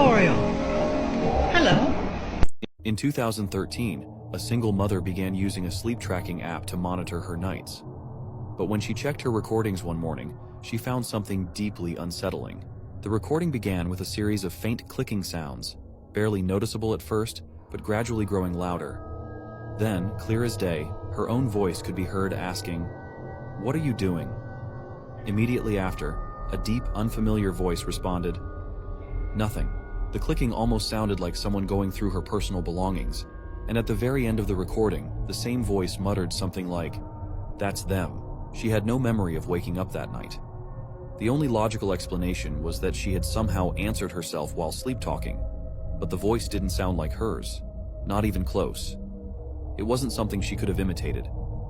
tutorial. Hello. In 2013, a single mother began using a sleep tracking app to monitor her nights. But when she checked her recordings one morning, she found something deeply unsettling. The recording began with a series of faint clicking sounds, barely noticeable at first, but gradually growing louder. Then, clear as day, her own voice could be heard asking, "What are you doing?" Immediately after, a deep, unfamiliar voice responded, "Nothing." The clicking almost sounded like someone going through her personal belongings, and at the very end of the recording, the same voice muttered something like, "That's them." She had no memory of waking up that night. The only logical explanation was that she had somehow answered herself while sleep-talking, but the voice didn't sound like hers, not even close. It wasn't something she could have imitated,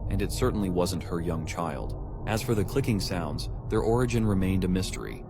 and it certainly wasn't her young child. As for the clicking sounds, their origin remained a mystery.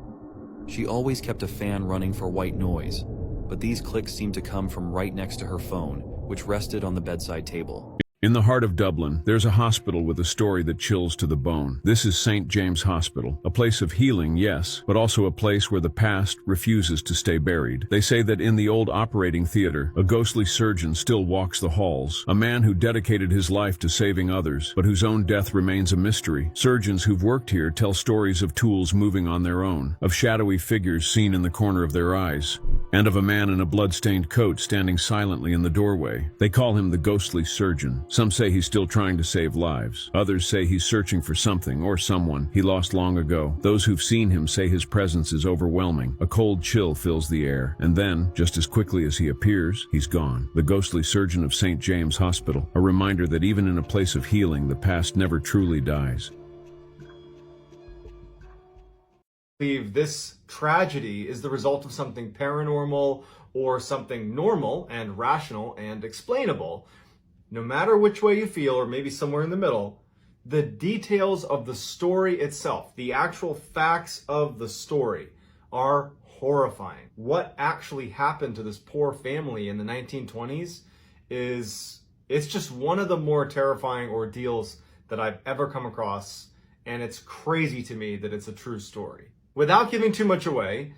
She always kept a fan running for white noise, but these clicks seemed to come from right next to her phone, which rested on the bedside table. In the heart of Dublin, there's a hospital with a story that chills to the bone. This is St. James Hospital, a place of healing, yes, but also a place where the past refuses to stay buried. They say that in the old operating theater, a ghostly surgeon still walks the halls, a man who dedicated his life to saving others, but whose own death remains a mystery. Surgeons who've worked here tell stories of tools moving on their own, of shadowy figures seen in the corner of their eyes, and of a man in a blood-stained coat standing silently in the doorway. They call him the ghostly surgeon. Some say he's still trying to save lives. Others say he's searching for something or someone he lost long ago. Those who've seen him say his presence is overwhelming. A cold chill fills the air, and then, just as quickly as he appears, he's gone. The ghostly surgeon of St. James Hospital, a reminder that even in a place of healing, the past never truly dies. This tragedy is the result of something paranormal or something normal and rational and explainable. No matter which way you feel, or maybe somewhere in the middle, the details of the story itself, the actual facts of the story, are horrifying. What actually happened to this poor family in the 1920s it's just one of the more terrifying ordeals that I've ever come across, and it's crazy to me that it's a true story. Without giving too much away,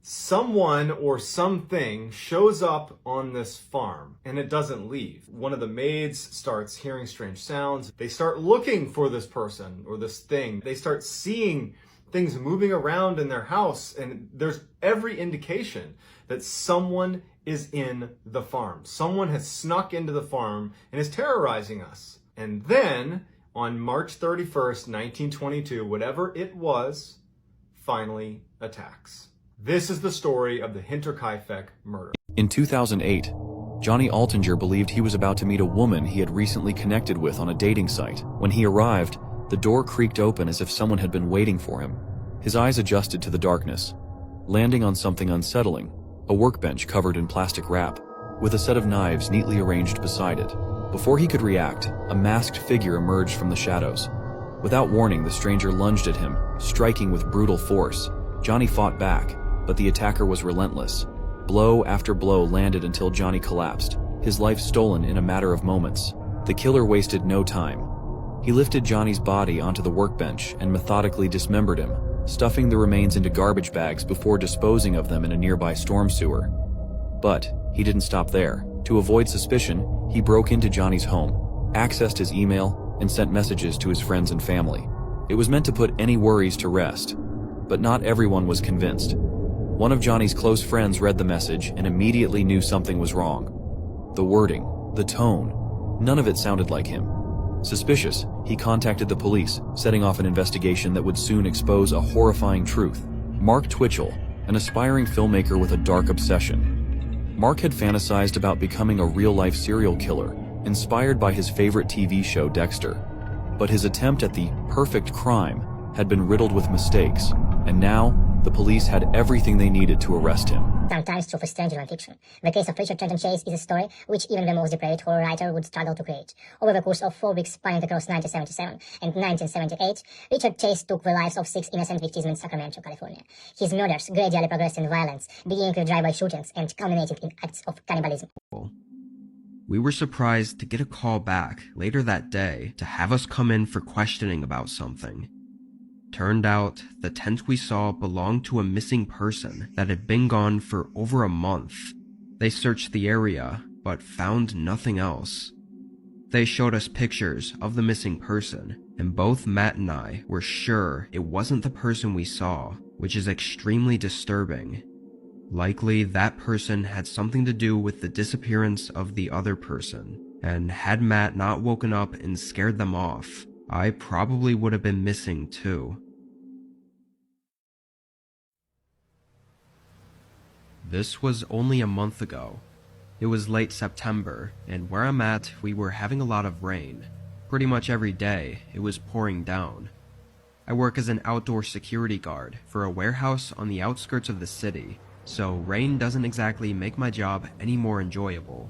someone or something shows up on this farm and it doesn't leave. One of the maids starts hearing strange sounds. They start looking for this person or this thing. They start seeing things moving around in their house, and there's every indication that someone is in the farm. Someone has snuck into the farm and is terrorizing us. And then on March 31st, 1922, whatever it was, finally attacks. This is the story of the Hinterkaifeck murder. In 2008, Johnny Altinger believed he was about to meet a woman he had recently connected with on a dating site. When he arrived, the door creaked open as if someone had been waiting for him. His eyes adjusted to the darkness, landing on something unsettling, a workbench covered in plastic wrap, with a set of knives neatly arranged beside it. Before he could react, a masked figure emerged from the shadows. Without warning, the stranger lunged at him, striking with brutal force. Johnny fought back, but the attacker was relentless. Blow after blow landed until Johnny collapsed, his life stolen in a matter of moments. The killer wasted no time. He lifted Johnny's body onto the workbench and methodically dismembered him, stuffing the remains into garbage bags before disposing of them in a nearby storm sewer. But he didn't stop there. To avoid suspicion, he broke into Johnny's home, accessed his email, and sent messages to his friends and family. It was meant to put any worries to rest, but not everyone was convinced. One of Johnny's close friends read the message and immediately knew something was wrong. The wording, the tone, none of it sounded like him. Suspicious, he contacted the police, setting off an investigation that would soon expose a horrifying truth. Mark Twitchell, an aspiring filmmaker with a dark obsession. Mark had fantasized about becoming a real-life serial killer, inspired by his favorite TV show Dexter. But his attempt at the perfect crime had been riddled with mistakes, and now the police had everything they needed to arrest him. Sometimes true for stranger than fiction. The case of Richard Trenton Chase is a story which even the most depraved horror writer would struggle to create. Over the course of 4 weeks spanned across 1977 and 1978, Richard Chase took the lives of 6 innocent victims in Sacramento, California. His murders gradually progressed in violence, beginning with drive-by shootings and culminating in acts of cannibalism. We were surprised to get a call back later that day to have us come in for questioning about something. Turned out, the tent we saw belonged to a missing person that had been gone for over a month. They searched the area, but found nothing else. They showed us pictures of the missing person, and both Matt and I were sure it wasn't the person we saw, which is extremely disturbing. Likely that person had something to do with the disappearance of the other person, and had Matt not woken up and scared them off, I probably would have been missing too. This was only a month ago. It was late September, and where I'm at, we were having a lot of rain. Pretty much every day, it was pouring down. I work as an outdoor security guard for a warehouse on the outskirts of the city, so rain doesn't exactly make my job any more enjoyable.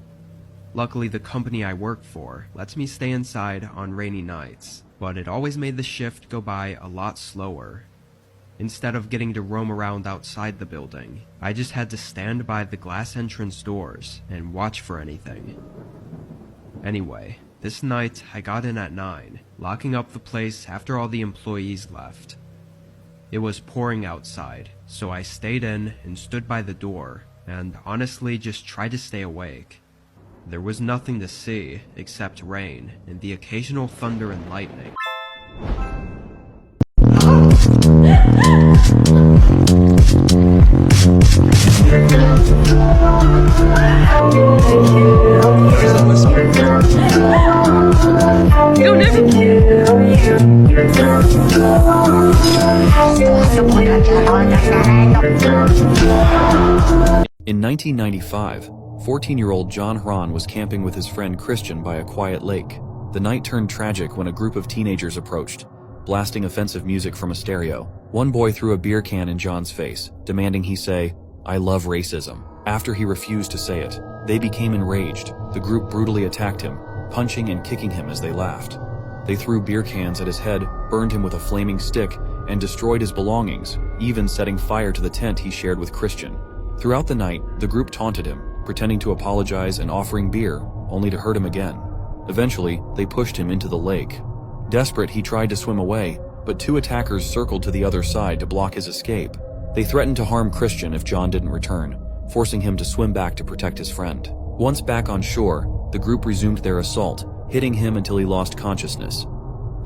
Luckily, the company I work for lets me stay inside on rainy nights, but it always made the shift go by a lot slower. Instead of getting to roam around outside the building, I just had to stand by the glass entrance doors and watch for anything. Anyway, this night I got in at 9, locking up the place after all the employees left. It was pouring outside, so I stayed in and stood by the door, and honestly just tried to stay awake. There was nothing to see except rain and the occasional thunder and lightning. In 1995, 14-year-old John Hran was camping with his friend Christian by a quiet lake. The night turned tragic when a group of teenagers approached, blasting offensive music from a stereo. One boy threw a beer can in John's face, demanding he say, "I love racism." After he refused to say it, they became enraged. The group brutally attacked him, punching and kicking him as they laughed. They threw beer cans at his head, burned him with a flaming stick, and destroyed his belongings, even setting fire to the tent he shared with Christian. Throughout the night, the group taunted him, pretending to apologize and offering beer, only to hurt him again. Eventually, they pushed him into the lake. Desperate, he tried to swim away, but two attackers circled to the other side to block his escape. They threatened to harm Christian if John didn't return, forcing him to swim back to protect his friend. Once back on shore, the group resumed their assault, hitting him until he lost consciousness.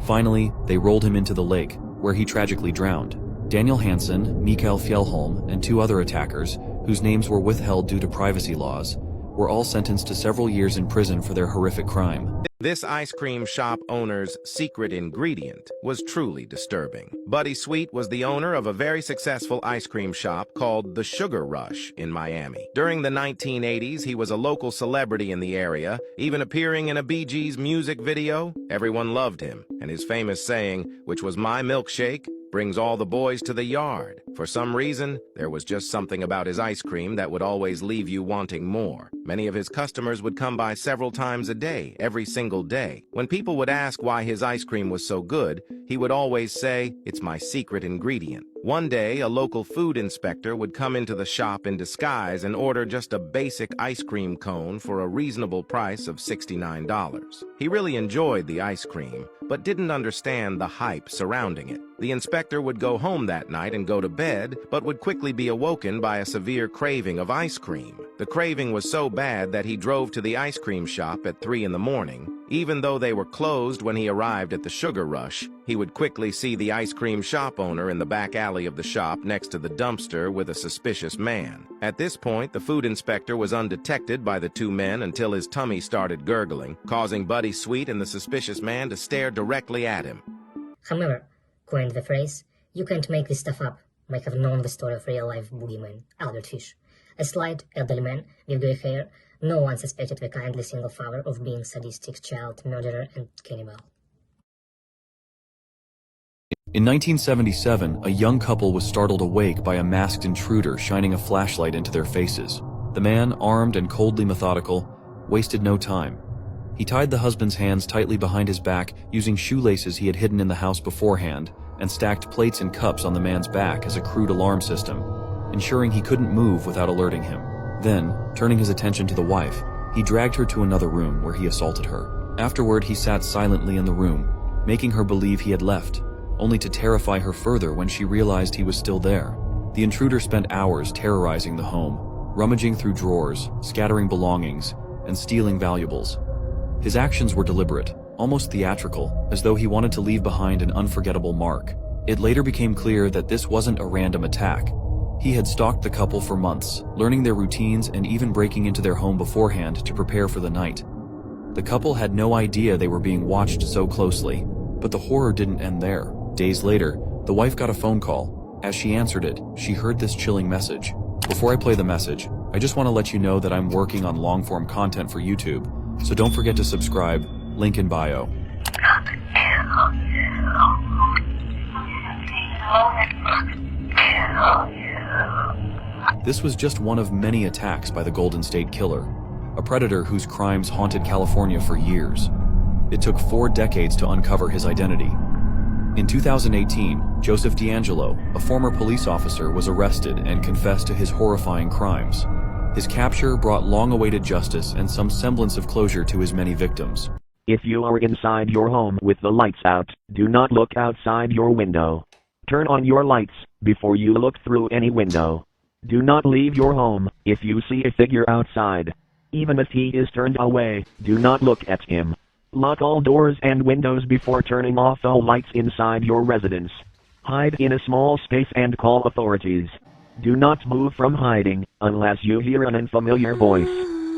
Finally, they rolled him into the lake, where he tragically drowned. Daniel Hansen, Mikael Fjellholm, and two other attackers, whose names were withheld due to privacy laws, were all sentenced to several years in prison for their horrific crime. This ice cream shop owner's secret ingredient was truly disturbing. Buddy Sweet was the owner of a very successful ice cream shop called the Sugar Rush in Miami. During the 1980s, he was a local celebrity in the area, even appearing in a Bee Gees music video. Everyone loved him, and his famous saying, which was "My milkshake brings all the boys to the yard." For some reason, there was just something about his ice cream that would always leave you wanting more. Many of his customers would come by several times a day, every single day. When people would ask why his ice cream was so good, he would always say, "It's my secret ingredient." One day, a local food inspector would come into the shop in disguise and order just a basic ice cream cone for a reasonable price of $69. He really enjoyed the ice cream, but didn't understand the hype surrounding it. The inspector would go home that night and go to bed, but would quickly be awoken by a severe craving of ice cream. The craving was so bad that he drove to the ice cream shop at 3 in the morning. Even though they were closed when he arrived at the Sugar Rush, he would quickly see the ice cream shop owner in the back alley of the shop next to the dumpster with a suspicious man. At this point, the food inspector was undetected by the two men until his tummy started gurgling, causing Buddy Sweet and the suspicious man to stare directly at him. However, coined the phrase, "You can't make this stuff up," might have known the story of real-life boogeyman, Albert Fish. A slight, elderly man with grey hair, no one suspected the kindly single father of being sadistic child murderer and cannibal. In 1977, a young couple was startled awake by a masked intruder shining a flashlight into their faces. The man, armed and coldly methodical, wasted no time. He tied the husband's hands tightly behind his back using shoelaces he had hidden in the house beforehand, and stacked plates and cups on the man's back as a crude alarm system, ensuring he couldn't move without alerting him. Then, turning his attention to the wife, he dragged her to another room where he assaulted her. Afterward, he sat silently in the room, making her believe he had left, only to terrify her further when she realized he was still there. The intruder spent hours terrorizing the home, rummaging through drawers, scattering belongings, and stealing valuables. His actions were deliberate, almost theatrical, as though he wanted to leave behind an unforgettable mark. It later became clear that this wasn't a random attack. He had stalked the couple for months, learning their routines and even breaking into their home beforehand to prepare for the night. The couple had no idea they were being watched so closely, but the horror didn't end there. Days later, the wife got a phone call. As she answered it, she heard this chilling message. Before I play the message, I just want to let you know that I'm working on long-form content for YouTube, so don't forget to subscribe, link in bio. This was just one of many attacks by the Golden State Killer, a predator whose crimes haunted California for years. It took 4 decades to uncover his identity. In 2018, Joseph D'Angelo, a former police officer, was arrested and confessed to his horrifying crimes. His capture brought long-awaited justice and some semblance of closure to his many victims. If you are inside your home with the lights out, do not look outside your window. Turn on your lights before you look through any window. Do not leave your home if you see a figure outside. Even if he is turned away, do not look at him. Lock all doors and windows before turning off all lights inside your residence. Hide in a small space and call authorities. Do not move from hiding unless you hear an unfamiliar voice.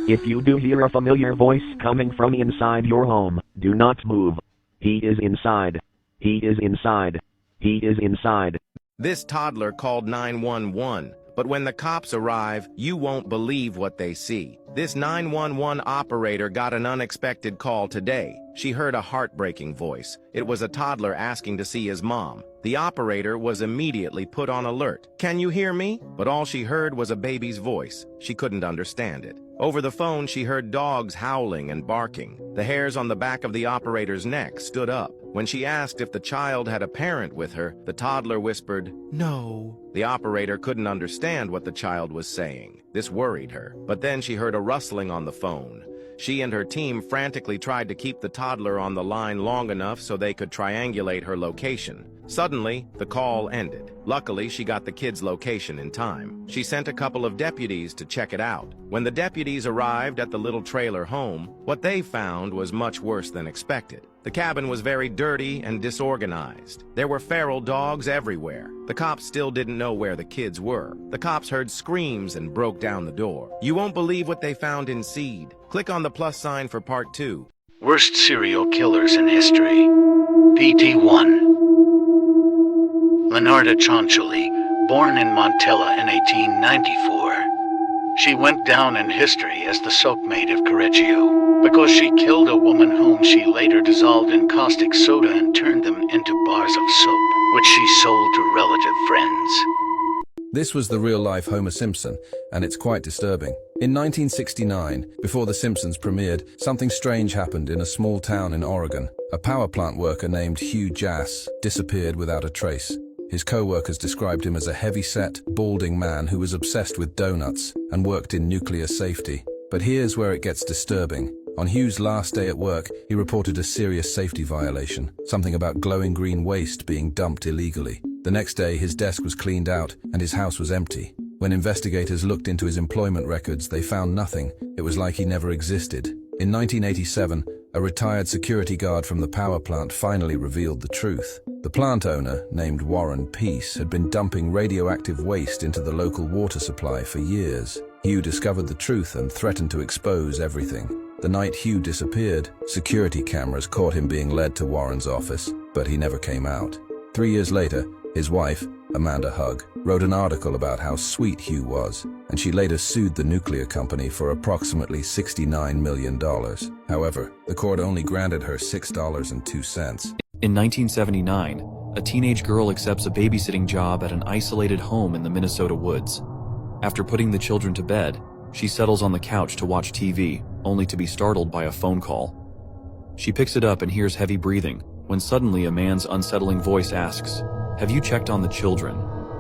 If you do hear a familiar voice coming from inside your home, do not move. He is inside. He is inside. He is inside. This toddler called 911, but when the cops arrive, you won't believe what they see. This 911 operator got an unexpected call today. She heard a heartbreaking voice. It was a toddler asking to see his mom. The operator was immediately put on alert. "Can you hear me?" But all she heard was a baby's voice. She couldn't understand it. Over the phone, she heard dogs howling and barking. The hairs on the back of the operator's neck stood up. When she asked if the child had a parent with her, the toddler whispered, "No." The operator couldn't understand what the child was saying. This worried her. But then she heard a rustling on the phone. She and her team frantically tried to keep the toddler on the line long enough so they could triangulate her location. Suddenly, the call ended. Luckily, she got the kid's location in time. She sent a couple of deputies to check it out. When the deputies arrived at the little trailer home, what they found was much worse than expected. The cabin was very dirty and disorganized. There were feral dogs everywhere. The cops still didn't know where the kids were. The cops heard screams and broke down the door. You won't believe what they found in Seed. Click on the plus sign for part 2. Worst serial killers in history. PT1. Leonarda Cianciulli, born in Montella in 1894. She went down in history as the soapmate of Correggio because she killed a woman whom she later dissolved in caustic soda and turned them into bars of soap, which she sold to relative friends. This was the real-life Homer Simpson, and it's quite disturbing. In 1969, before The Simpsons premiered, something strange happened in a small town in Oregon. A power plant worker named Hugh Jass disappeared without a trace. His co-workers described him as a heavy-set, balding man who was obsessed with donuts and worked in nuclear safety. But here's where it gets disturbing. On Hugh's last day at work, he reported a serious safety violation, something about glowing green waste being dumped illegally. The next day, his desk was cleaned out and his house was empty. When investigators looked into his employment records, they found nothing. It was like he never existed. In 1987, a retired security guard from the power plant finally revealed the truth. The plant owner, named Warren Peace, had been dumping radioactive waste into the local water supply for years. Hugh discovered the truth and threatened to expose everything. The night Hugh disappeared, security cameras caught him being led to Warren's office, but he never came out. 3 years later, his wife, Amanda Hugg, wrote an article about how sweet Hugh was, and she later sued the nuclear company for approximately $69 million. However, the court only granted her $6.02. In 1979, a teenage girl accepts a babysitting job at an isolated home in the Minnesota woods. After putting the children to bed, she settles on the couch to watch TV, only to be startled by a phone call. She picks it up and hears heavy breathing, when suddenly a man's unsettling voice asks, "Have you checked on the children?"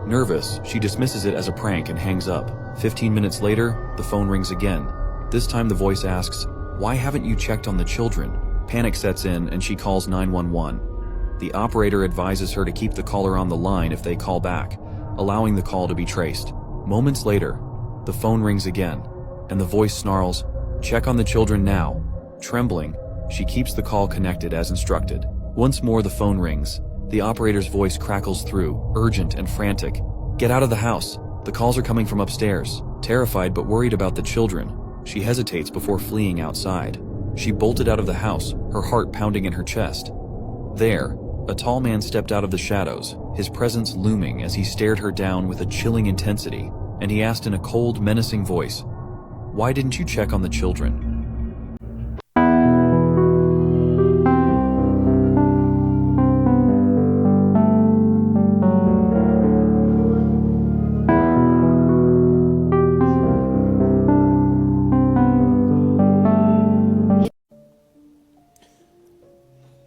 Nervous, she dismisses it as a prank and hangs up. 15 minutes later, the phone rings again. This time the voice asks, "Why haven't you checked on the children?" Panic sets in and she calls 911. The operator advises her to keep the caller on the line if they call back, allowing the call to be traced. Moments later, the phone rings again, and the voice snarls, "Check on the children now." Trembling, she keeps the call connected as instructed. Once more the phone rings. The operator's voice crackles through, urgent and frantic. "Get out of the house. The calls are coming from upstairs." Terrified but worried about the children, she hesitates before fleeing outside. She bolted out of the house, her heart pounding in her chest. There, a tall man stepped out of the shadows, his presence looming as he stared her down with a chilling intensity, and he asked in a cold, menacing voice, "Why didn't you check on the children?"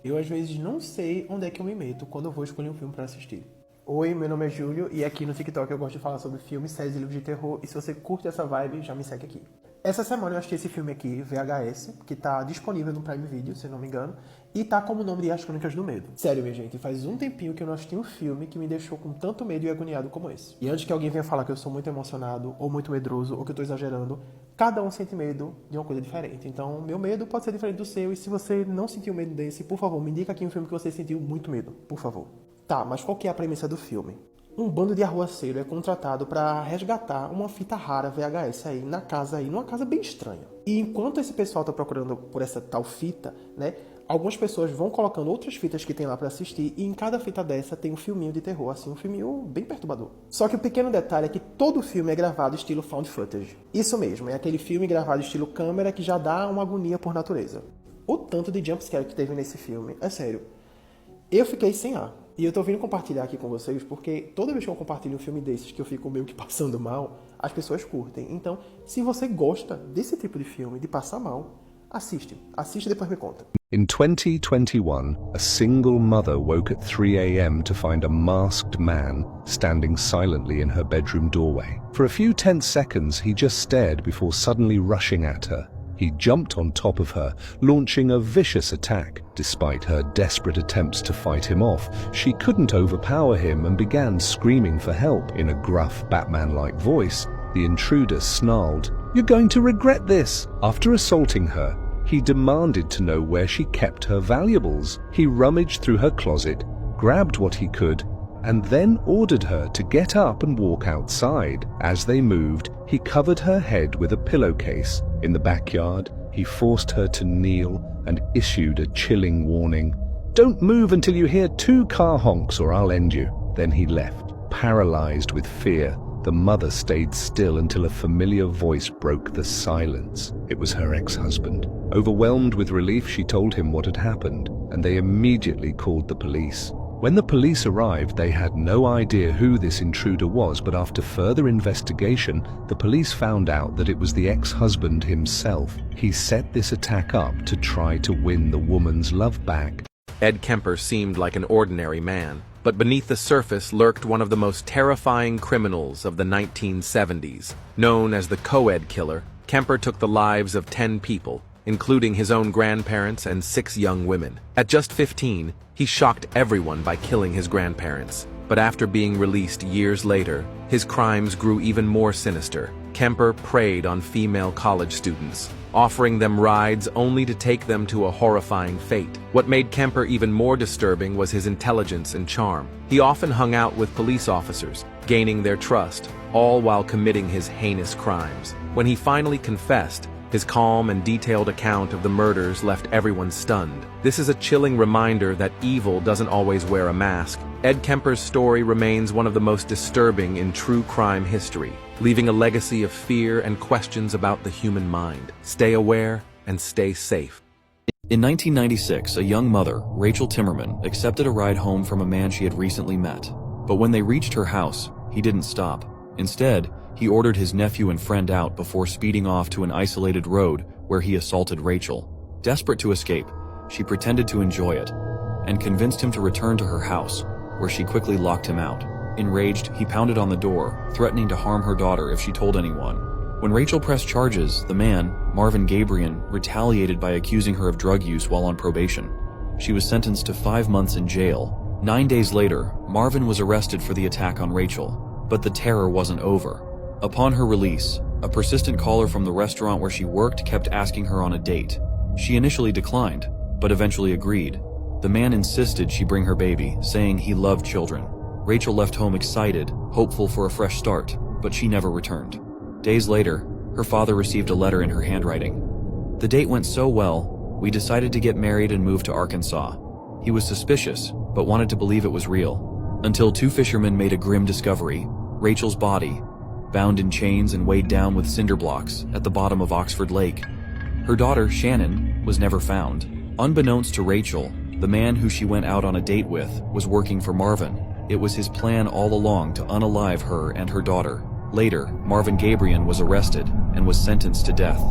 Eu às vezes não sei onde é que eu me meto quando eu vou escolher um filme pra assistir. Oi, meu nome é Júlio e aqui no TikTok eu gosto de falar sobre filmes, séries e livros de terror, e se você curte essa vibe, já me segue aqui. Essa semana eu assisti esse filme aqui, VHS, que tá disponível no Prime Video, se não me engano, e tá como o nome de As Crônicas do Medo. Sério, minha gente, faz um tempinho que eu não assisti um filme que me deixou com tanto medo e agoniado como esse. E antes que alguém venha falar que eu sou muito emocionado, ou muito medroso, ou que eu tô exagerando, cada um sente medo de uma coisa diferente. Então, meu medo pode ser diferente do seu, e se você não sentiu medo desse, por favor, me indica aqui um filme que você sentiu muito medo, por favor. Tá, mas qual que é a premissa do filme? Um bando de arruaceiro é contratado para resgatar uma fita rara VHS aí na casa aí, numa casa bem estranha. E enquanto esse pessoal tá procurando por essa tal fita, né, algumas pessoas vão colocando outras fitas que tem lá para assistir, e em cada fita dessa tem um filminho de terror, assim, um filminho bem perturbador. Só que o pequeno detalhe é que todo o filme é gravado estilo found footage. Isso mesmo, é aquele filme gravado estilo câmera que já dá uma agonia por natureza. O tanto de jumpscare que teve nesse filme, é sério. Eu fiquei sem ar. E eu tô vindo compartilhar aqui com vocês porque toda vez que eu compartilho um filme desses que eu fico meio que passando mal, as pessoas curtem. Então, se você gosta desse tipo de filme, de passar mal, assiste. Assiste e depois me conta. In 2021, a single mother woke at 3 a.m. to find a masked man standing silently in her bedroom doorway. For a few tense seconds, he just stared before suddenly rushing at her. He jumped on top of her, launching a vicious attack. Despite her desperate attempts to fight him off, she couldn't overpower him and began screaming for help. In a gruff, Batman-like voice, the intruder snarled, "You're going to regret this." After assaulting her, he demanded to know where she kept her valuables. He rummaged through her closet, grabbed what he could, and then ordered her to get up and walk outside. As they moved, he covered her head with a pillowcase. In the backyard, he forced her to kneel and issued a chilling warning. "Don't move until you hear 2 car honks or I'll end you." Then he left. Paralyzed with fear, the mother stayed still until a familiar voice broke the silence. It was her ex-husband. Overwhelmed with relief, she told him what had happened, and they immediately called the police. When the police arrived, they had no idea who this intruder was, but after further investigation, the police found out that it was the ex-husband himself. He set this attack up to try to win the woman's love back. Ed Kemper seemed like an ordinary man, but beneath the surface lurked one of the most terrifying criminals of the 1970s. Known as the co-ed killer, Kemper took the lives of 10 people, including his own grandparents and 6 young women. At just 15, he shocked everyone by killing his grandparents. But after being released years later, his crimes grew even more sinister. Kemper preyed on female college students, offering them rides only to take them to a horrifying fate. What made Kemper even more disturbing was his intelligence and charm. He often hung out with police officers, gaining their trust, all while committing his heinous crimes. When he finally confessed, his calm and detailed account of the murders left everyone stunned. This is a chilling reminder that evil doesn't always wear a mask. Ed Kemper's story remains one of the most disturbing in true crime history, leaving a legacy of fear and questions about the human mind. Stay aware and stay safe. In 1996, a young mother, Rachel Timmerman, accepted a ride home from a man she had recently met. But when they reached her house, he didn't stop. Instead, he ordered his nephew and friend out before speeding off to an isolated road where he assaulted Rachel. Desperate to escape, she pretended to enjoy it and convinced him to return to her house, where she quickly locked him out. Enraged, he pounded on the door, threatening to harm her daughter if she told anyone. When Rachel pressed charges, the man, Marvin Gabriel, retaliated by accusing her of drug use while on probation. She was sentenced to 5 months in jail. 9 days later, Marvin was arrested for the attack on Rachel, but the terror wasn't over. Upon her release, a persistent caller from the restaurant where she worked kept asking her on a date. She initially declined, but eventually agreed. The man insisted she bring her baby, saying he loved children. Rachel left home excited, hopeful for a fresh start, but she never returned. Days later, her father received a letter in her handwriting. The date went so well, we decided to get married and move to Arkansas. He was suspicious, but wanted to believe it was real. Until 2 fishermen made a grim discovery: Rachel's body, bound in chains and weighed down with cinder blocks at the bottom of Oxford Lake. Her daughter, Shannon, was never found. Unbeknownst to Rachel, the man who she went out on a date with was working for Marvin. It was his plan all along to unalive her and her daughter. Later, Marvin Gabriel was arrested and was sentenced to death.